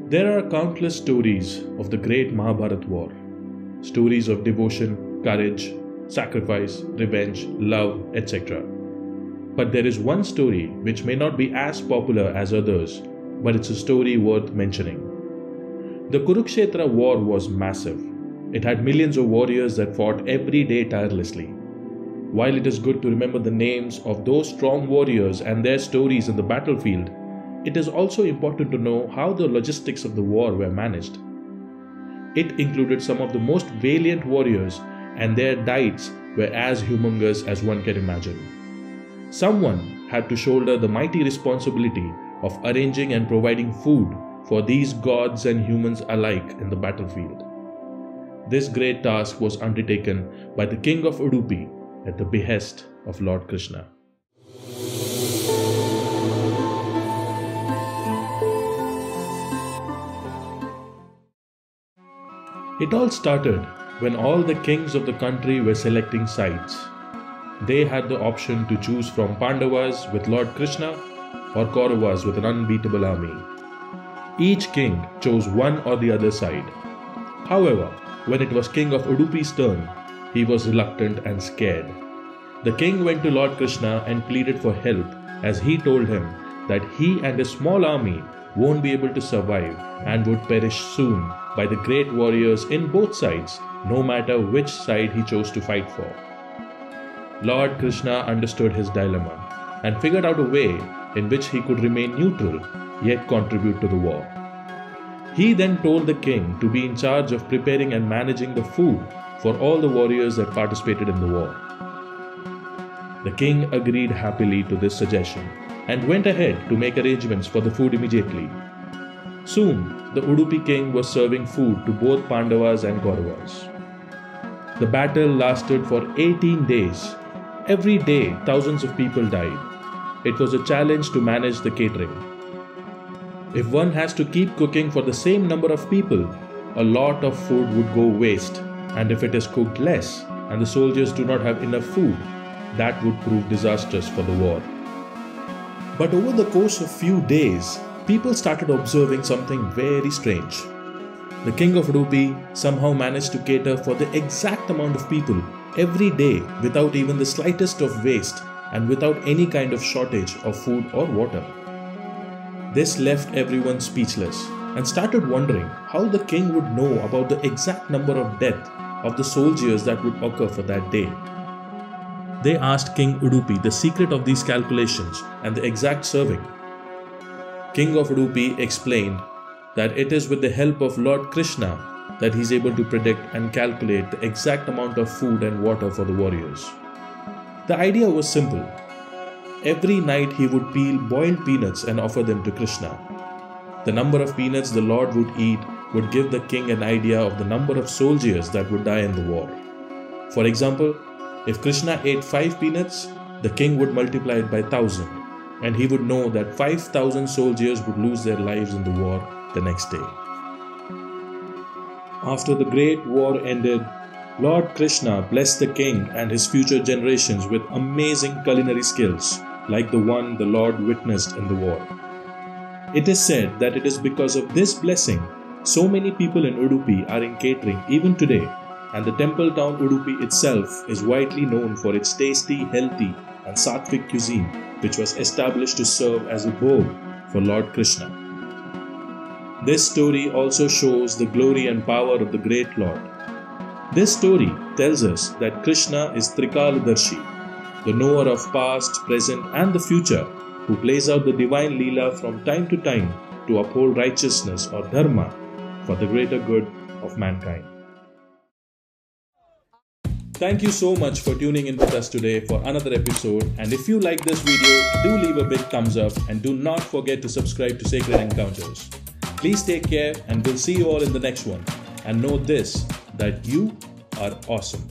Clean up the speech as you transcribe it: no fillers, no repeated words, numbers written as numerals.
There are countless stories of the great Mahabharata war. Stories of devotion, courage, sacrifice, revenge, love, etc. But there is one story which may not be as popular as others, but it's a story worth mentioning. The Kurukshetra war was massive. It had millions of warriors that fought every day tirelessly. While it is good to remember the names of those strong warriors and their stories in the battlefield, it is also important to know how the logistics of the war were managed. It included some of the most valiant warriors, and their diets were as humongous as one can imagine. Someone had to shoulder the mighty responsibility of arranging and providing food for these gods and humans alike in the battlefield. This great task was undertaken by the King of Udupi at the behest of Lord Krishna. It all started when all the kings of the country were selecting sides. They had the option to choose from Pandavas with Lord Krishna or Kauravas with an unbeatable army. Each king chose one or the other side. However, when it was King of Udupi's turn, he was reluctant and scared. The king went to Lord Krishna and pleaded for help, as he told him that he and his small army won't be able to survive and would perish soon by the great warriors in both sides, no matter which side he chose to fight for. Lord Krishna understood his dilemma and figured out a way in which he could remain neutral yet contribute to the war. He then told the king to be in charge of preparing and managing the food for all the warriors that participated in the war. The king agreed happily to this suggestion and went ahead to make arrangements for the food immediately. Soon, the Udupi king was serving food to both Pandavas and Kauravas. The battle lasted for 18 days. Every day, thousands of people died. It was a challenge to manage the catering. If one has to keep cooking for the same number of people, a lot of food would go waste, and if it is cooked less and the soldiers do not have enough food, that would prove disastrous for the war. But over the course of few days, people started observing something very strange. The King of Udupi somehow managed to cater for the exact amount of people every day without even the slightest of waste and without any kind of shortage of food or water. This left everyone speechless and started wondering how the king would know about the exact number of death of the soldiers that would occur for that day. They asked King Udupi the secret of these calculations and the exact serving. King of Udupi explained that it is with the help of Lord Krishna that he is able to predict and calculate the exact amount of food and water for the warriors. The idea was simple. Every night he would peel boiled peanuts and offer them to Krishna. The number of peanuts the Lord would eat would give the king an idea of the number of soldiers that would die in the war. For example, if Krishna ate 5 peanuts, the king would multiply it by 1,000, and he would know that 5,000 soldiers would lose their lives in the war the next day. After the great war ended, Lord Krishna blessed the king and his future generations with amazing culinary skills, like the one the Lord witnessed in the war. It is said that it is because of this blessing, so many people in Udupi are in catering even today, and the temple town Udupi itself is widely known for its tasty, healthy and sattvic cuisine, which was established to serve as a bowl for Lord Krishna. This story also shows the glory and power of the great Lord. This story tells us that Krishna is Trikaladarshi, the knower of past, present and the future, who plays out the divine Leela from time to time to uphold righteousness or dharma for the greater good of mankind. Thank you so much for tuning in with us today for another episode, and if you like this video, do leave a big thumbs up and do not forget to subscribe to Sacred Encounters. Please take care and we'll see you all in the next one, and know this, that you are awesome.